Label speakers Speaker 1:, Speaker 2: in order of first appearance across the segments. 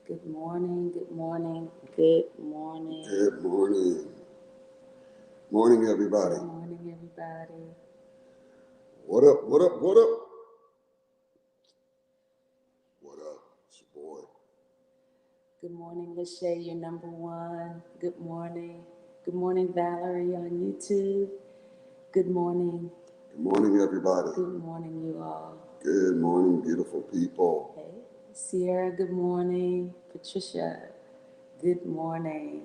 Speaker 1: Good morning, good morning, good morning.
Speaker 2: Good morning. Morning, everybody.
Speaker 1: Good morning, everybody.
Speaker 2: What up, what up, what up? What up? It's your boy.
Speaker 1: Good morning, Lachey, you're number one. Good morning. Good morning, Valerie on YouTube. Good morning.
Speaker 2: Good morning, everybody.
Speaker 1: Good morning, you all.
Speaker 2: Good morning, beautiful people.
Speaker 1: Hey, Sierra, good morning. Patricia, good morning.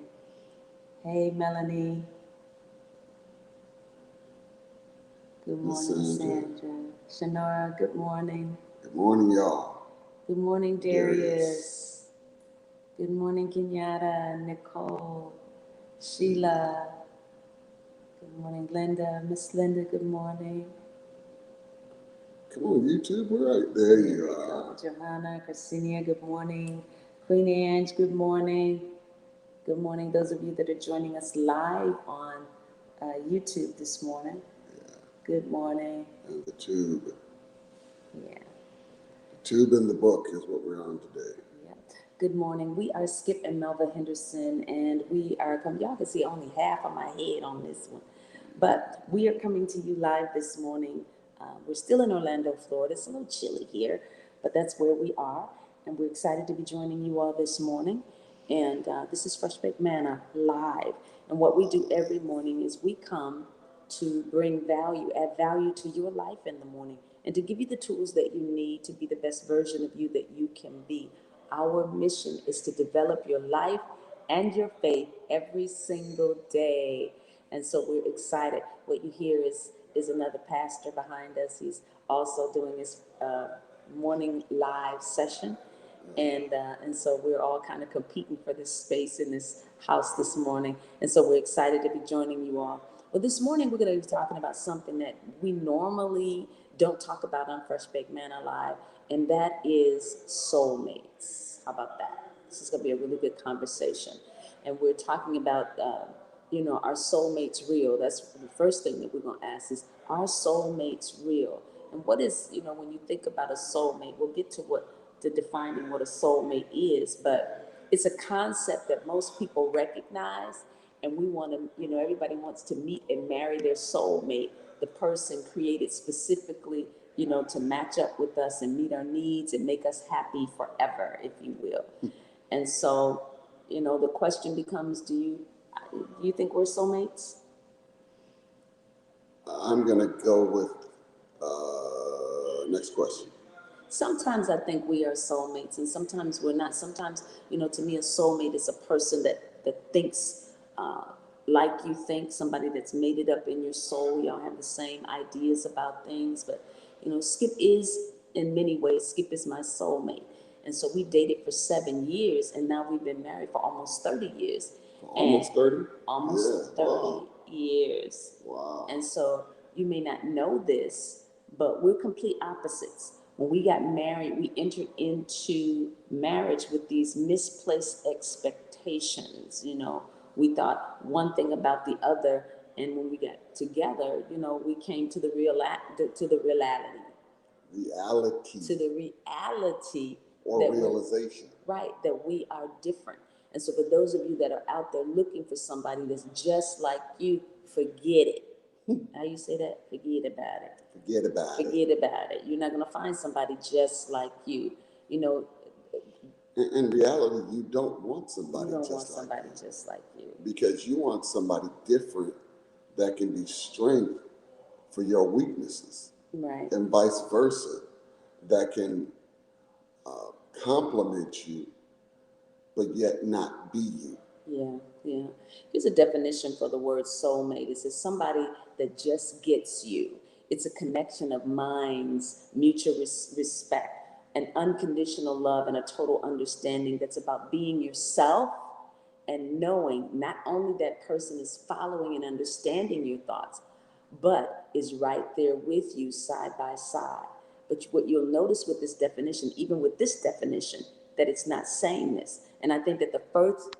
Speaker 1: Hey, Melanie. Good morning, Sandra. Shanora, good morning.
Speaker 2: Good morning, y'all.
Speaker 1: Good morning, Darius. Good morning, Kenyatta, Nicole, Sheila. Good morning, Linda. Miss Linda, good morning.
Speaker 2: Come on, YouTube. We're right there. You are.
Speaker 1: Johanna, Christina, good morning. Queen Ange, good morning. Good morning, those of you that are joining us live on YouTube this morning.
Speaker 2: Yeah.
Speaker 1: Good morning.
Speaker 2: And the tube.
Speaker 1: Yeah.
Speaker 2: The tube and the book is what we're on today.
Speaker 1: Yeah. Good morning. We are Skip and Melva Henderson, and we are coming. Y'all can see only half of my head on this one, but we are coming to you live this morning. We're still in Orlando, Florida. It's a little chilly here, but that's where we are, and we're excited to be joining you all this morning. And this is Baked Manna live. And what we do every morning is we come to bring value, add value to your life in the morning, and to give you the tools that you need to be the best version of you that you can be. Our mission is to develop your life and your faith every single day. And so we're excited. What you hear is another pastor behind us. He's also doing his morning live session. And so we're all kind of competing for this space in this house this morning. And so we're excited to be joining you all. Well, this morning we're going to be talking about something that we normally don't talk about on Fresh Baked Manna Live, and that is soulmates. How about that? This is going to be a really good conversation. And we're talking about, are soulmates real? That's the first thing that we're going to ask is, are soulmates real? And what is, when you think about a soulmate, we'll get to defining what a soulmate is, but it's a concept that most people recognize, and we want to, everybody wants to meet and marry their soulmate, the person created specifically, to match up with us and meet our needs and make us happy forever, if you will. And so, the question becomes, do you think we're soulmates?
Speaker 2: I'm going to go with next question.
Speaker 1: Sometimes I think we are soulmates, and sometimes we're not. Sometimes, to me, a soulmate is a person that thinks like you think, somebody that's made it up in your soul. Y'all have the same ideas about things, but, Skip is, in many ways, Skip is my soulmate. And so we dated for 7 years, and now we've been married for almost 30 years.
Speaker 2: Almost 30?
Speaker 1: Almost 30 years.
Speaker 2: Wow.
Speaker 1: And so you may not know this, but we're complete opposites. When we got married, we entered into marriage with these misplaced expectations. We thought one thing about the other, and when we got together, we came to the reality. To the reality
Speaker 2: or realization.
Speaker 1: That we are different. And so for those of you that are out there looking for somebody that's just like you, forget it. How you say that? Forget about it.
Speaker 2: Forget about it.
Speaker 1: Forget about it. You're not going to find somebody just like you.
Speaker 2: In reality, you don't want somebody
Speaker 1: just like you.
Speaker 2: Because you want somebody different that can be strength for your weaknesses.
Speaker 1: Right.
Speaker 2: And vice versa, that can complement you, but yet not be you.
Speaker 1: Yeah. Here's a definition for the word soulmate. It says somebody that just gets you. It's a connection of minds, mutual respect, an unconditional love, and a total understanding that's about being yourself and knowing not only that person is following and understanding your thoughts, but is right there with you side by side. But what you'll notice with this definition, even with this definition, that it's not saying this. And I think that the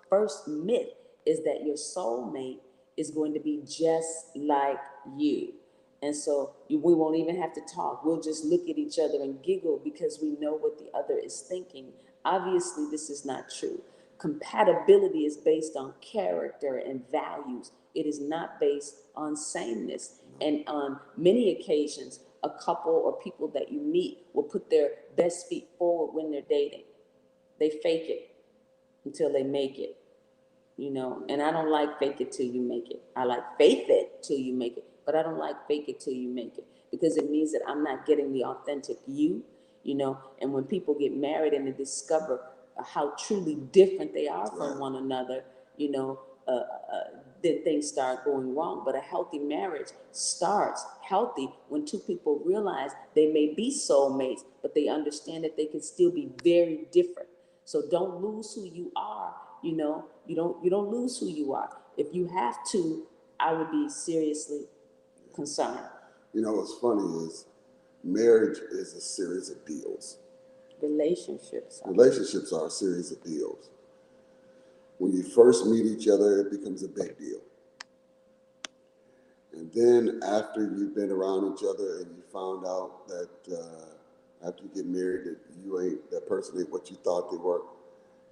Speaker 1: first myth is that your soulmate is going to be just like you. And so we won't even have to talk. We'll just look at each other and giggle because we know what the other is thinking Obviously, this is not true. Compatibility is based on character and values. It is not based on sameness. And on many occasions, a couple or people that you meet will put their best feet forward when they're dating. They fake it until they make it, and I don't like fake it till you make it. I like faith it till you make it, but I don't like fake it till you make it, because it means that I'm not getting the authentic you. And when people get married and they discover how truly different they are from one another, you know, then things start going wrong. But a healthy marriage starts healthy when two people realize they may be soulmates, but they understand that they can still be very different. So don't lose who you are. You don't lose who you are. If you have to, I would be seriously concerned.
Speaker 2: What's funny is marriage is a series of deals. Relationships are a series of deals. When you first meet each other, it becomes a big deal. And then after you've been around each other and you found out that after you get married that that person ain't what you thought they were,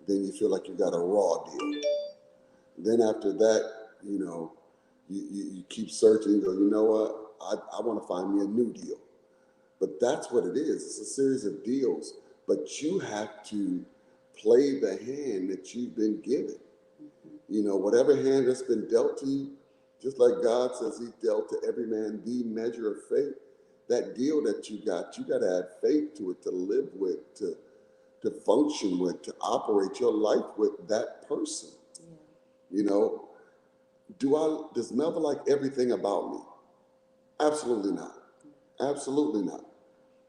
Speaker 2: then you feel like you got a raw deal. Then after that, you keep searching. You go, you know what? I want to find me a new deal. But that's what it is. It's a series of deals. But you have to play the hand that you've been given. Whatever hand that's been dealt to you, just like God says he dealt to every man the measure of faith, that deal that you got to add faith to it, to live with, to function with, to operate your life with that person. Yeah. Does Melva like everything about me? Absolutely not. Absolutely not.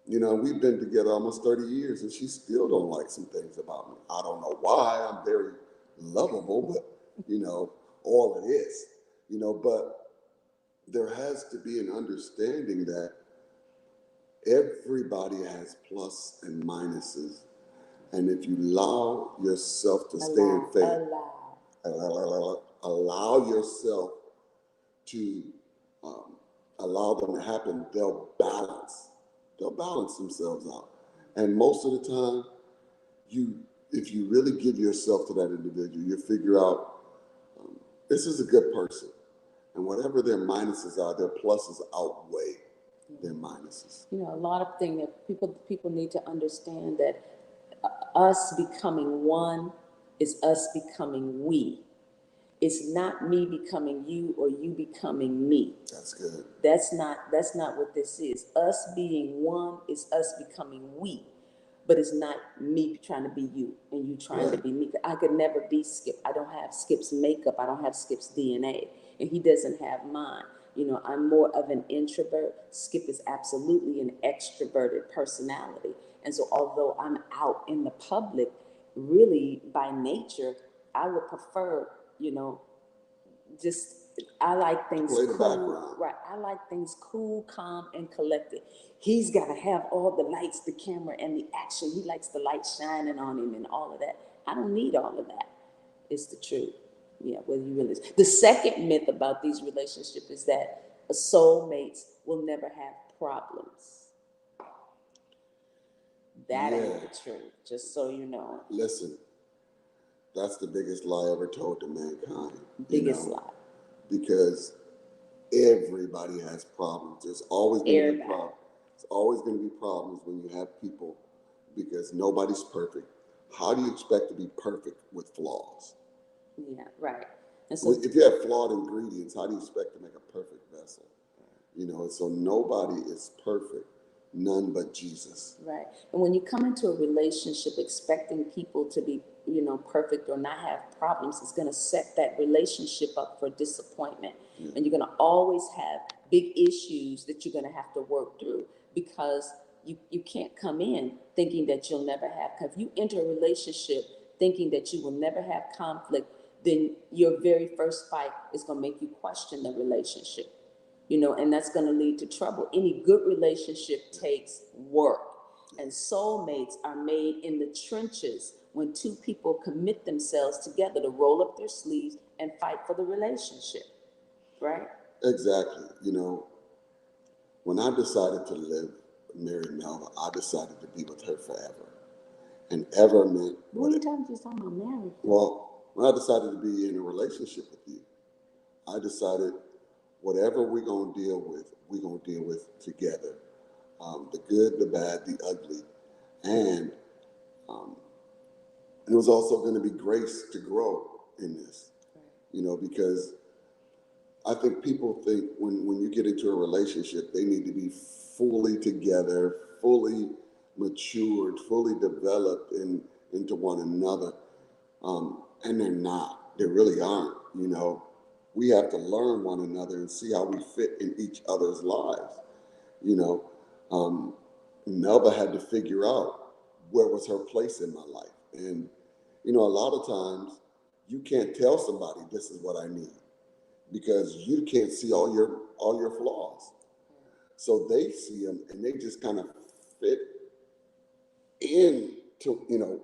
Speaker 2: We've been together almost 30 years and she still don't like some things about me. I don't know why. I'm very lovable, but all it is. But there has to be an understanding that everybody has plus and minuses. And if you allow yourself to stay in faith, allow yourself to allow them to happen, they'll balance themselves out. And most of the time, if you really give yourself to that individual, you figure out this is a good person. And whatever their minuses are, their pluses outweigh their minuses.
Speaker 1: A lot of things that people need to understand that us becoming one is us becoming we. It's not me becoming you or you becoming me.
Speaker 2: That's good.
Speaker 1: That's not what this is. Us being one is us becoming we. But it's not me trying to be you and you trying to be me. I could never be Skip. I don't have Skip's makeup. I don't have Skip's DNA. And he doesn't have mine. I'm more of an introvert. Skip is absolutely an extroverted personality. And so although I'm out in the public, really by nature, I would prefer, just I like things cool. Right. I like things cool, calm, and collected. He's got to have all the lights, the camera, and the action. He likes the light shining on him and all of that. I don't need all of that. It's the truth. Yeah, whether you realize. The second myth about these relationships is that soulmates will never have problems. That ain't the truth, just so you know.
Speaker 2: Listen, that's the biggest lie ever told to mankind.
Speaker 1: Biggest lie.
Speaker 2: Because everybody has problems. There's always going to be problems. There's always going to be problems when you have people, because nobody's perfect. How do you expect to be perfect with flaws?
Speaker 1: Yeah, right. And so,
Speaker 2: if you have flawed ingredients, how do you expect to make a perfect vessel? And so nobody is perfect, none but Jesus.
Speaker 1: Right. And when you come into a relationship expecting people to be, perfect or not have problems, it's going to set that relationship up for disappointment. Yeah. And you're going to always have big issues that you're going to have to work through, because you can't come in thinking that you'll never have. If you enter a relationship thinking that you will never have conflict, then your very first fight is going to make you question the relationship. And that's going to lead to trouble. Any good relationship takes work. And soulmates are made in the trenches when two people commit themselves together to roll up their sleeves and fight for the relationship. Right?
Speaker 2: Exactly. When I decided to marry Melva, I decided to be with her forever. and ever meant
Speaker 1: What are you talking about marriage?
Speaker 2: Well, when I decided to be in a relationship with you, I decided whatever we're going to deal with, we're going to deal with together. The good, the bad, the ugly. And um, it was also going to be grace to grow in this, because I think people think when you get into a relationship, they need to be fully together, fully matured, fully developed into one another. And they're not. They really aren't. We have to learn one another and see how we fit in each other's lives. You know, um, Melba had to figure out where was her place in my life. And, a lot of times you can't tell somebody this is what I need because you can't see all your flaws. So they see them and they just kind of fit into,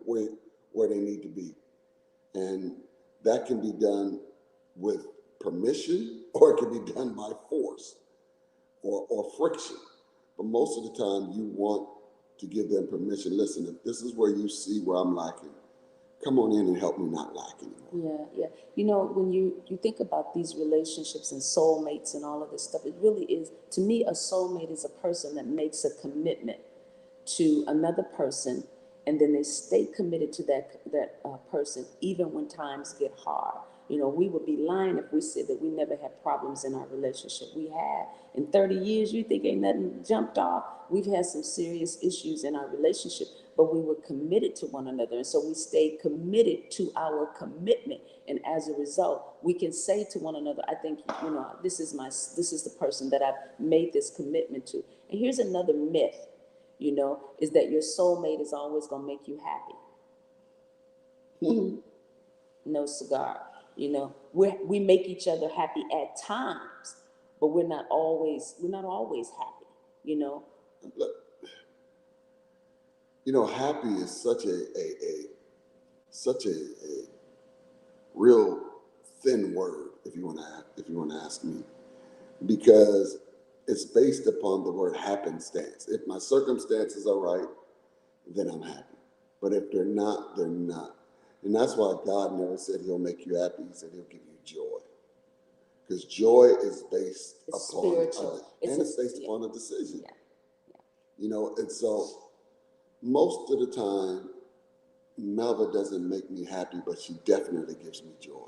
Speaker 2: where they need to be. And that can be done with permission or it can be done by force or friction. But most of the time, you want to give them permission. Listen, if this is where you see where I'm lacking, come on in and help me not lack anymore.
Speaker 1: Yeah, yeah. When you think about these relationships and soulmates and all of this stuff, it really is, to me, a soulmate is a person that makes a commitment to another person, and then they stay committed to that person even when times get hard. We would be lying if we said that we never had problems in our relationship. We have. In 30 years, you think ain't nothing jumped off. We've had some serious issues in our relationship, but we were committed to one another. And so we stayed committed to our commitment. And as a result, we can say to one another, I think, this is the person that I've made this commitment to. And here's another myth, is that your soulmate is always going to make you happy. No cigar. We make each other happy at times, but we're not always happy.
Speaker 2: Look, happy is such a real thin word, if you want to ask me, because it's based upon the word happenstance. If my circumstances are right, then I'm happy. But if they're not, they're not. And that's why God never said he'll make you happy. He said he'll give you joy. Because joy is based
Speaker 1: It's
Speaker 2: upon
Speaker 1: spiritual.
Speaker 2: it's based upon a decision.
Speaker 1: Yeah.
Speaker 2: And so most of the time, Melva doesn't make me happy, but she definitely gives me joy.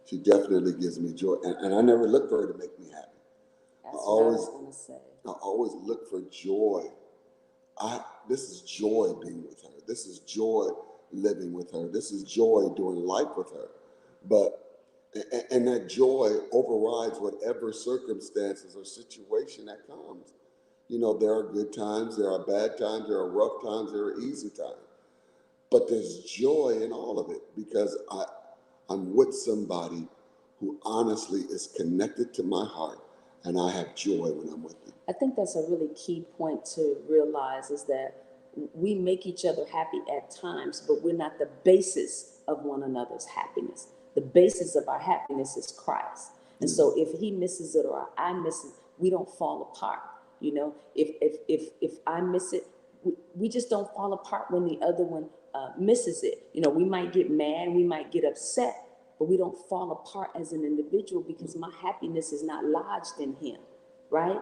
Speaker 2: She definitely gives me joy. And I never look for her to make me happy.
Speaker 1: That's what I was going to say.
Speaker 2: I always look for joy. This is joy being with her. This is joy living with her. This is joy doing life with her. And that joy overrides whatever circumstances or situation that comes. There are good times, there are bad times, there are rough times, there are easy times. But there's joy in all of it because I'm with somebody who honestly is connected to my heart, and I have joy when I'm with them.
Speaker 1: I think that's a really key point to realize, is that we make each other happy at times, but we're not the basis of one another's happiness. The basis of our happiness is Christ. And so if he misses it or I miss it, we don't fall apart. If I miss it, we just don't fall apart when the other one misses it. We might get mad, we might get upset, but we don't fall apart as an individual because my happiness is not lodged in him, right?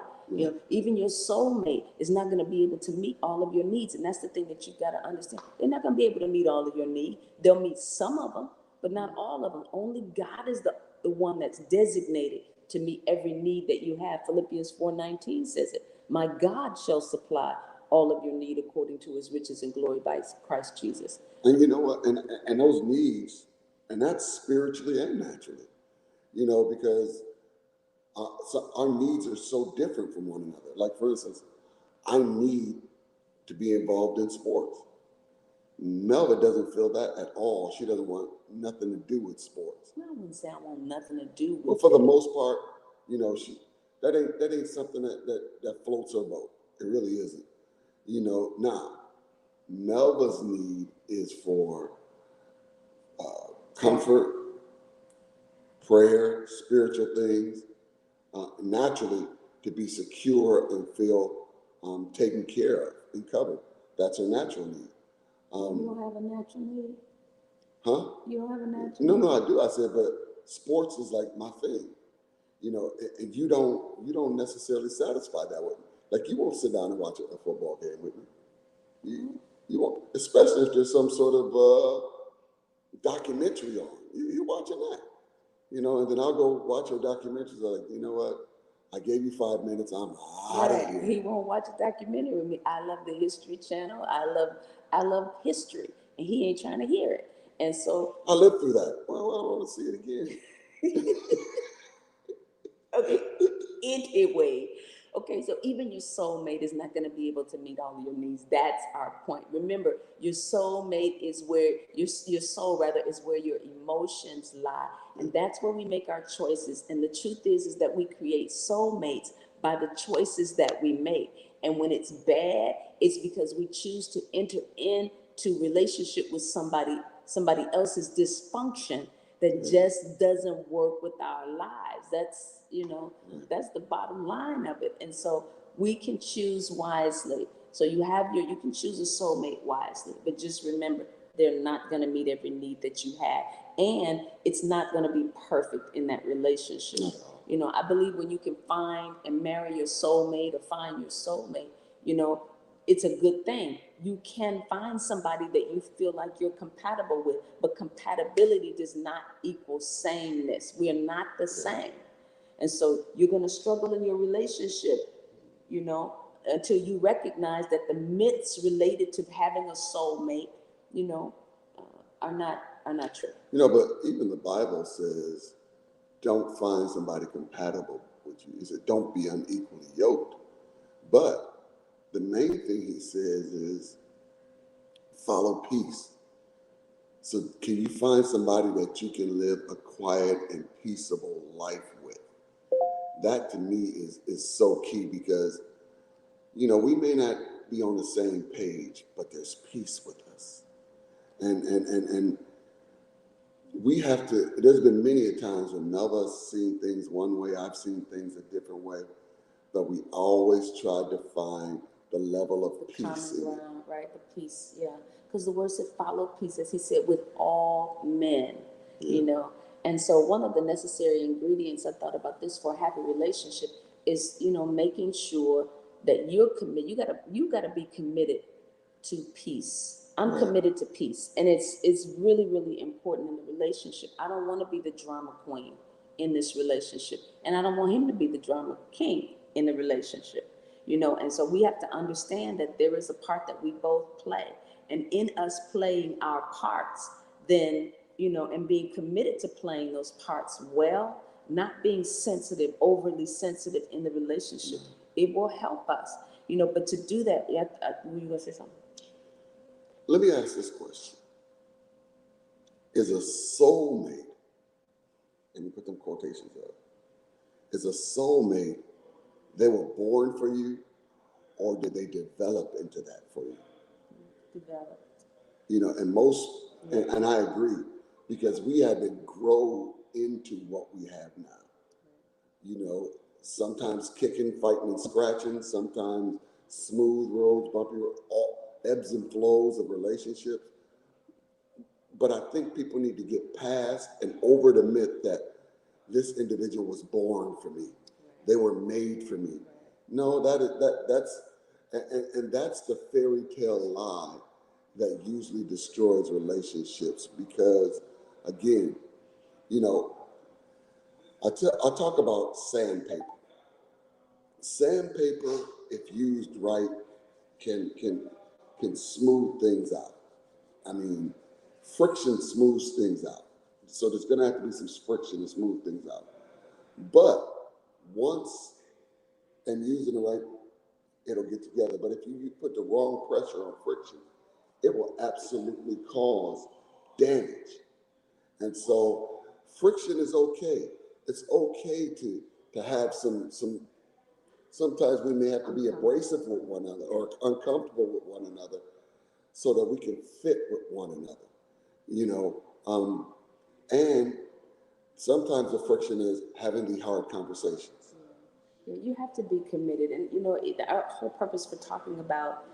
Speaker 1: Even your soulmate is not going to be able to meet all of your needs. And that's the thing that you've got to understand. They're not going to be able to meet all of your needs. They'll meet some of them, but not all of them. Only God is the one that's designated to meet every need that you have. Philippians 4:19 says it. My God shall supply all of your need according to his riches and glory by Christ Jesus.
Speaker 2: And you know what? And those needs, and that's spiritually and naturally, because so our needs are so different from one another. Like, for instance, I need to be involved in sports. Melva doesn't feel that at all. She doesn't want nothing to do with sports.
Speaker 1: I wouldn't say I want nothing to do with
Speaker 2: Well, for the most part, she that ain't something that floats her boat. It really isn't. Now, Melva's need is for comfort, prayer, spiritual things, naturally to be secure and feel taken care of and covered. That's her natural need.
Speaker 1: You don't have a natural need?
Speaker 2: Huh?
Speaker 1: You don't have a natural
Speaker 2: No,
Speaker 1: need?
Speaker 2: no, I do. I said, but sports is like my thing. You know, and you don't necessarily satisfy that with me. Like you won't sit down and watch a football game with me. You won't, especially if there's some sort of documentary on. You're watching that. You know, and then I'll go watch your documentaries. I'm like, you know what? I gave you 5 minutes. I'm out of here.
Speaker 1: He won't watch a documentary with me. I love the History Channel. I love history, and he ain't trying to hear it. And so
Speaker 2: I lived through that. Well, I want to see it again.
Speaker 1: okay, anyway. Okay, so even your soulmate is not going to be able to meet all of your needs. That's our point. Remember, your soulmate is where your soul rather is where your emotions lie, and that's where we make our choices. And the truth is that we create soulmates by the choices that we make. And when it's bad, it's because we choose to enter into relationship with somebody else's dysfunction that just doesn't work with our lives. That's, that's the bottom line of it. And so we can choose wisely. So you can choose a soulmate wisely, but just remember, they're not going to meet every need that you have. And it's not going to be perfect in that relationship. I believe when you can find and marry your soulmate or find your soulmate, it's a good thing. You can find somebody that you feel like you're compatible with, but compatibility does not equal sameness. We are not the same. And so you're going to struggle in your relationship, until you recognize that the myths related to having a soulmate, are not true.
Speaker 2: But even the Bible says, don't find somebody compatible with you. He said, don't be unequally yoked. But the main thing he says is follow peace. So can you find somebody that you can live a quiet and peaceable life with? That to me is so key because, we may not be on the same page, but there's peace with us. And we have to, there's been many a times when Melva's seen things one way, I've seen things a different way, but we always try to find the level of peace
Speaker 1: Common
Speaker 2: in
Speaker 1: ground, right? The peace, yeah. Because the word said follow peace, as he said, with all men, And so one of the necessary ingredients, I thought about this for a happy relationship, is, making sure that you're committed. You gotta be committed to peace. I'm committed to peace. And it's really, really important in the relationship. I don't want to be the drama queen in this relationship. And I don't want him to be the drama king in the relationship. And so we have to understand that there is a part that we both play. And in us playing our parts, then, and being committed to playing those parts well, not being sensitive, overly sensitive in the relationship, it will help us. But to do that, were you going to say something?
Speaker 2: Let me ask this question. Is a soulmate, and you put them quotations up, is a soulmate, they were born for you, or did they develop into that for you?
Speaker 1: Developed.
Speaker 2: And most, and I agree, because we had to grow into what we have now. Sometimes kicking, fighting, and scratching, sometimes smooth roads, bumpy roads, all ebbs and flows of relationships. But I think people need to get past and over the myth that this individual was born for me. They were made for me. No, that's and that's the fairy tale lie that usually destroys relationships because, again, I talk about sandpaper. Sandpaper, if used right, can smooth things out. I mean, friction smooths things out. So there's going to have to be some friction to smooth things out. But once and using the right, it'll get together. But if you put the wrong pressure on friction, it will absolutely cause damage. And so friction is okay. It's okay to have some. Sometimes we may have to be abrasive with one another or uncomfortable with one another so that we can fit with one another. And sometimes the friction is having the hard conversations.
Speaker 1: Yeah, you have to be committed. And, our whole purpose for talking about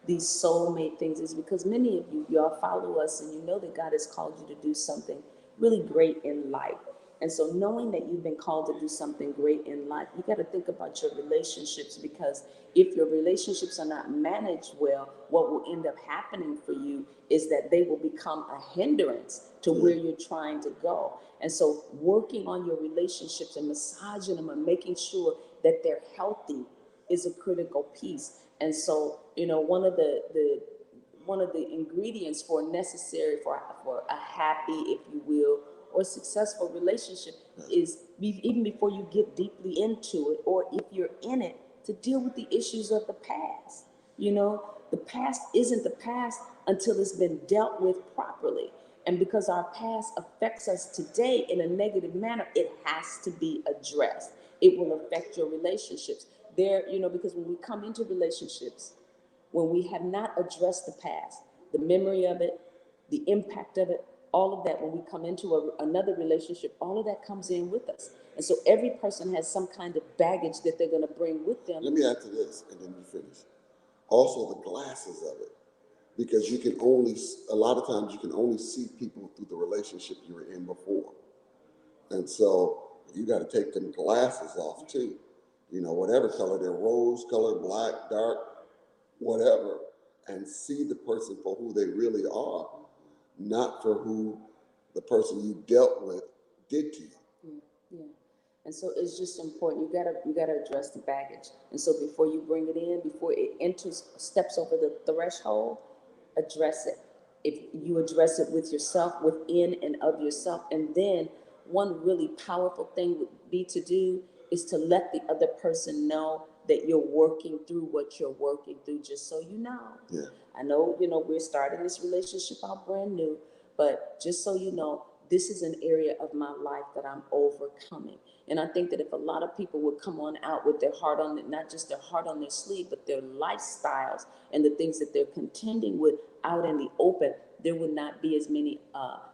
Speaker 1: these soulmate things is because many of you, y'all follow us and you know that God has called you to do something really great in life. And so knowing that you've been called to do something great in life, you got to think about your relationships, because if your relationships are not managed well, what will end up happening for you is that they will become a hindrance to where you're trying to go. And so working on your relationships and massaging them and making sure that they're healthy is a critical piece. And so, one of the ingredients for necessary for a happy, if you will, or successful relationship is even before you get deeply into it, or if you're in it, to deal with the issues of the past. The past isn't the past until it's been dealt with properly. And because our past affects us today in a negative manner, it has to be addressed. It will affect your relationships. Because when we come into relationships, when we have not addressed the past, the memory of it, the impact of it, all of that, when we come into another relationship, all of that comes in with us. And so every person has some kind of baggage that they're going to bring with them.
Speaker 2: Let me add to this, and then you finish. Also, the glasses of it, because a lot of times you can only see people through the relationship you were in before. And so you got to take them glasses off too. Whatever color they're, rose color, black, dark, whatever, and see the person for who they really are, not for who the person you dealt with did to you.
Speaker 1: Yeah. And so it's just important. You gotta address the baggage. And so before you bring it in, before it steps over the threshold, address it. If you address it with yourself, within and of yourself, and then one really powerful thing would be to do is to let the other person know that you're working through what you're working through, just so you know.
Speaker 2: Yeah.
Speaker 1: I know, we're starting this relationship out brand new, but just so you know, this is an area of my life that I'm overcoming. And I think that if a lot of people would come on out with their heart on, not just their heart on their sleeve, but their lifestyles and the things that they're contending with out in the open, there would not be as many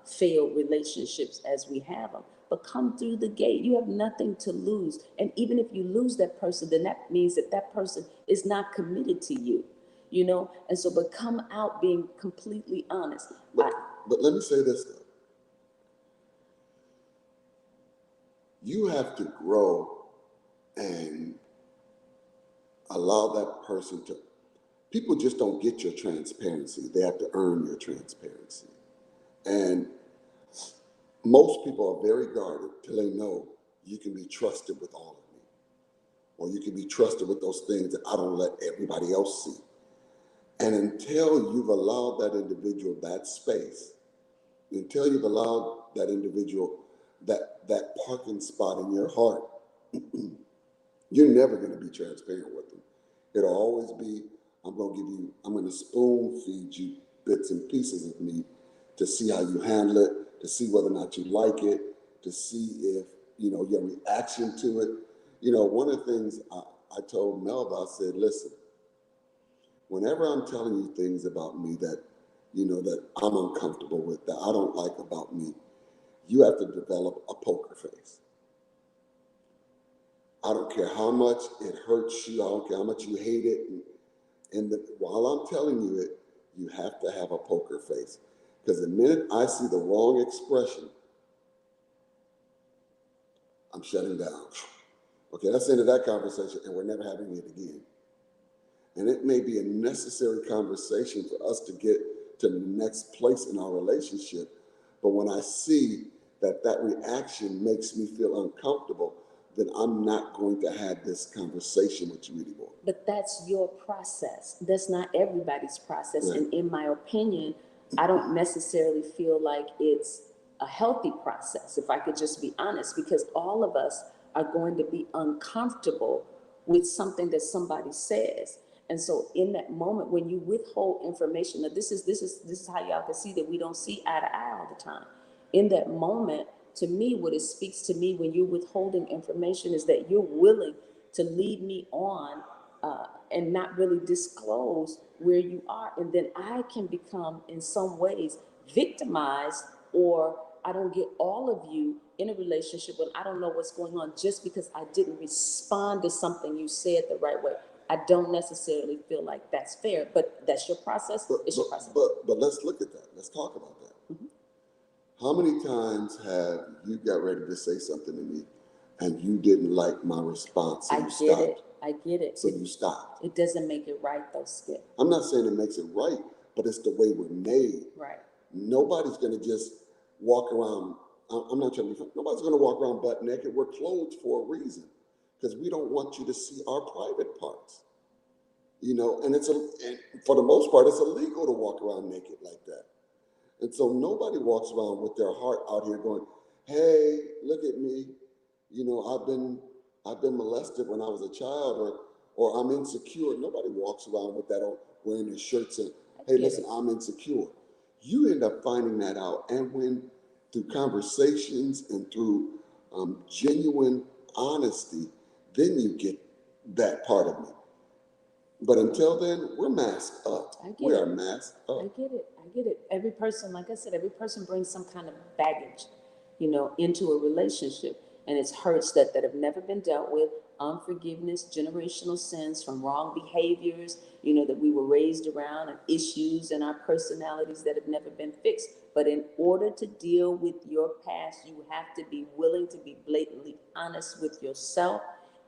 Speaker 1: failed relationships as we have them. But come through the gate. You have nothing to lose. And even if you lose that person, then that means that that person is not committed to you. And so, but come out being completely honest.
Speaker 2: But let me say this though. You have to grow and allow that person to. People just don't get your transparency. They have to earn your transparency. And most people are very guarded till they know you can be trusted with all of me, or you can be trusted with those things that I don't let everybody else see. And until you've allowed that individual that space, until you've allowed that individual that parking spot in your heart, you're never going to be transparent with them. It'll always be, I'm going to spoon feed you bits and pieces of me to see how you handle it, to see whether or not you like it, to see if, your reaction to it. One of the things I told Melva, I said, listen, whenever I'm telling you things about me that, that I'm uncomfortable with, that I don't like about me, you have to develop a poker face. I don't care how much it hurts you. I don't care how much you hate it. And while I'm telling you it, you have to have a poker face. Because the minute I see the wrong expression, I'm shutting down. Okay, that's the end of that conversation, and we're never having it again. And it may be a necessary conversation for us to get to the next place in our relationship. But when I see that reaction makes me feel uncomfortable, then I'm not going to have this conversation with you anymore.
Speaker 1: But that's your process. That's not everybody's process.
Speaker 2: Right.
Speaker 1: And in my opinion, I don't necessarily feel like it's a healthy process, if I could just be honest, because all of us are going to be uncomfortable with something that somebody says. And so in that moment, when you withhold information, now this is how y'all can see that we don't see eye to eye all the time. In that moment, to me, what it speaks to me when you're withholding information is that you're willing to lead me on and not really disclose where you are. And then I can become, in some ways, victimized, or I don't get all of you in a relationship when I don't know what's going on just because I didn't respond to something you said the right way. I don't necessarily feel like that's fair, but that's your process. It's your process.
Speaker 2: But let's look at that. Let's talk about that. Mm-hmm. How many times have you got ready to say something to me and you didn't like my response? So
Speaker 1: I get it.
Speaker 2: So you stopped.
Speaker 1: It doesn't make it right though, Skip.
Speaker 2: I'm not saying it makes it right, but it's the way we're made.
Speaker 1: Right.
Speaker 2: Nobody's going to just walk around. I'm not trying to be funny. Nobody's going to walk around butt naked. We're clothed for a reason because we don't want you to see our private parts. You know, and and for the most part, it's illegal to walk around naked like that. And so nobody walks around with their heart out here going, "Hey, look at me. You know, I've been molested when I was a child, or I'm insecure." Nobody walks around with that on, wearing their shirts and, "Hey, listen, I'm insecure." You end up finding that out, and when through conversations and through genuine honesty, then you get that part of me. But until then, we're masked up. We are masked up.
Speaker 1: I get it. Every person, like I said, every person brings some kind of baggage, you know, into a relationship. And it's hurts that have never been dealt with, unforgiveness, generational sins from wrong behaviors, you know, that we were raised around, and issues in our personalities that have never been fixed. But in order to deal with your past, you have to be willing to be blatantly honest with yourself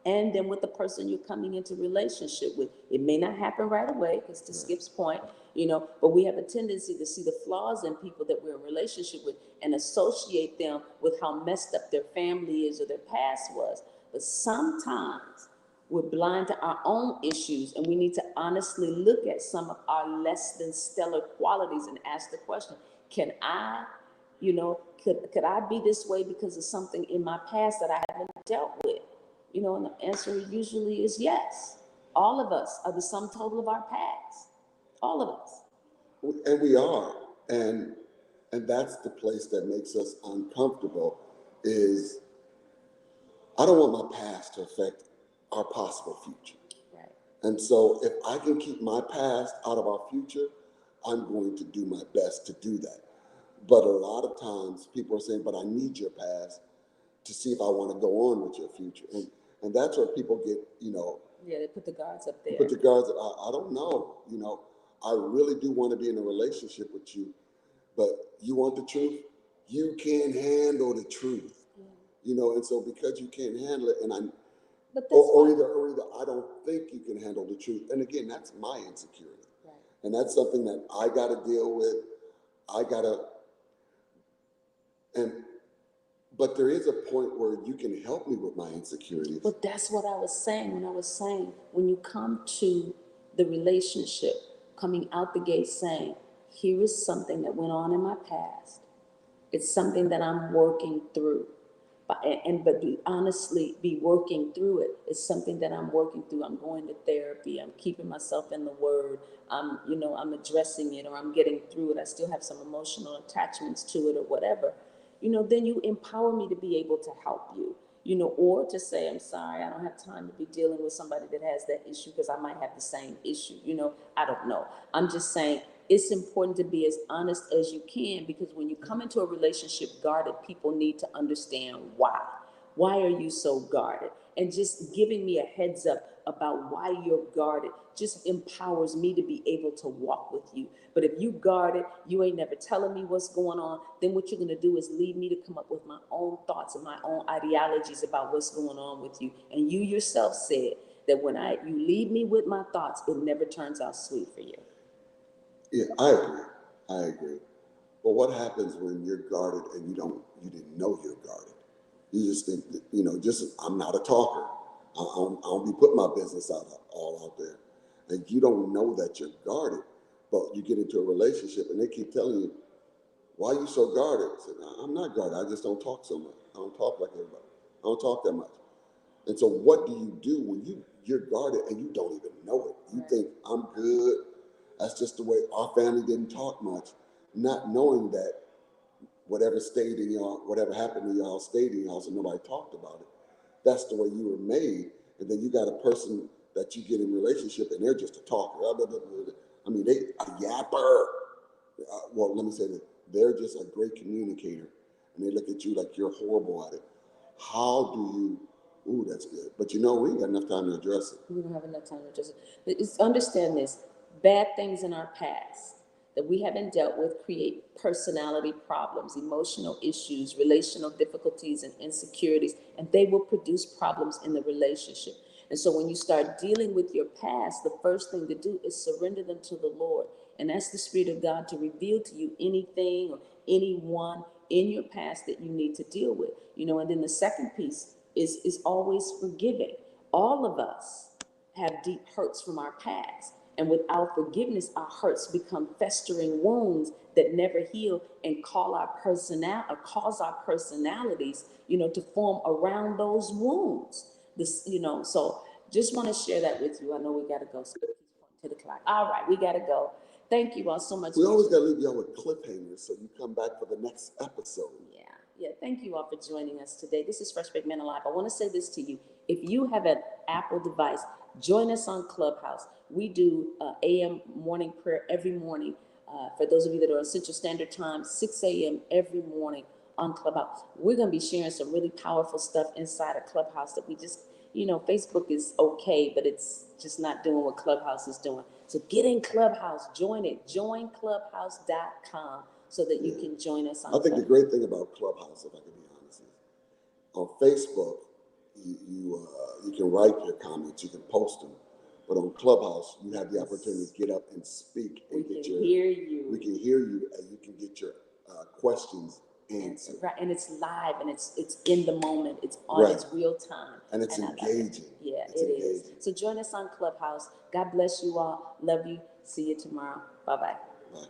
Speaker 1: and then with the person you're coming into relationship with. It may not happen right away, because to Skip's point, you know, but we have a tendency to see the flaws in people that we're in relationship with and associate them with how messed up their family is or their past was. But sometimes we're blind to our own issues, and we need to honestly look at some of our less than stellar qualities and ask the question, can I, you know, could I be this way because of something in my past that I haven't dealt with? You know, and the answer usually is yes. All of us are the sum total of our past. All of us.
Speaker 2: And we are. And that's the place that makes us uncomfortable is I don't want my past to affect our possible future.
Speaker 1: Right.
Speaker 2: And so if I can keep my past out of our future, I'm going to do my best to do that. But a lot of times people are saying, but I need your past to see if I want to go on with your future. And that's where people get, you know.
Speaker 1: Yeah, they put the guards up there.
Speaker 2: Put the guards up. I don't know. You know, I really do want to be in a relationship with you, but you want the truth? You can't handle the truth. Yeah. You know, and so because you can't handle it, and or either I don't think you can handle the truth. And again, that's my insecurity. Right. And that's something that I got to deal with. But there is a point where you can help me with my insecurities.
Speaker 1: But that's what I was saying when you come to the relationship, coming out the gate saying, here is something that went on in my past. It's something that I'm working through. But honestly be working through it. It's something that I'm working through. I'm going to therapy. I'm keeping myself in the word. I'm addressing it, or I'm getting through it. I still have some emotional attachments to it or whatever. You know, then you empower me to be able to help you, you know, or to say, I'm sorry, I don't have time to be dealing with somebody that has that issue because I might have the same issue. You know, I don't know. I'm just saying it's important to be as honest as you can, because when you come into a relationship guarded, people need to understand why. Why are you so guarded? And just giving me a heads up about why you're guarded just empowers me to be able to walk with you. But if you guard it, you ain't never telling me what's going on, then what you're going to do is leave me to come up with my own thoughts and my own ideologies about what's going on with you. And you yourself said that when you leave me with my thoughts, it never turns out sweet for you.
Speaker 2: Yeah, I agree. But what happens when you're guarded and you didn't know you're guarded? You just think that, you know, I'm not a talker. I don't be putting my business all out there. And you don't know that you're guarded, but you get into a relationship and they keep telling you, why are you so guarded? I said, I'm not guarded. I just don't talk so much. I don't talk like everybody. I don't talk that much. And so what do you do when you're guarded and you don't even know it? You think, I'm good. That's just the way our family didn't talk much, not knowing that whatever happened to y'all stayed in y'all, so nobody talked about it. That's the way you were made. And then you got a person that you get in a relationship and they're just a talker. I mean, they a yapper. Well, let me say that they're just a great communicator, and they look at you like you're horrible at it. How do you Ooh, that's good. But you know, we ain't got enough time to address it.
Speaker 1: We don't have enough time to address it. But understand this: bad things in our past that we haven't dealt with create personality problems, emotional issues, relational difficulties, and insecurities, and they will produce problems in the relationship. And so when you start dealing with your past, the first thing to do is surrender them to the Lord and ask the Spirit of God to reveal to you anything or anyone in your past that you need to deal with. And then the second piece is always forgiving. All of us have deep hurts from our past. And without forgiveness, our hurts become festering wounds that never heal and cause our personalities, to form around those wounds. So just want to share that with you. I know we got to go. So he's pointing to the clock. All right, we got to go. Thank you all so much.
Speaker 2: We always got to leave y'all with cliffhangers so you come back for the next episode.
Speaker 1: Yeah. Thank you all for joining us today. This is Fresh Baked Manna Live. I want to say this to you. If you have an Apple device, join us on Clubhouse. We do AM morning prayer every morning. For those of you that are on Central Standard Time, 6 a.m. every morning on Clubhouse. We're going to be sharing some really powerful stuff inside of Clubhouse that we just, Facebook is okay, but it's just not doing what Clubhouse is doing. So get in Clubhouse, join it, joinclubhouse.com so that you can join us on
Speaker 2: I think the great thing about Clubhouse, if I can be honest, is on Facebook, you can write your comments, you can post them. But on Clubhouse, you have the opportunity to get up and speak and
Speaker 1: we can hear you.
Speaker 2: We can hear you, and you can get your questions answered.
Speaker 1: Right, and it's live, and it's in the moment. It's on. It's real time,
Speaker 2: and it's engaging.
Speaker 1: Yeah, it is. So join us on Clubhouse. God bless you all. Love you. See you tomorrow. Bye-bye. Bye.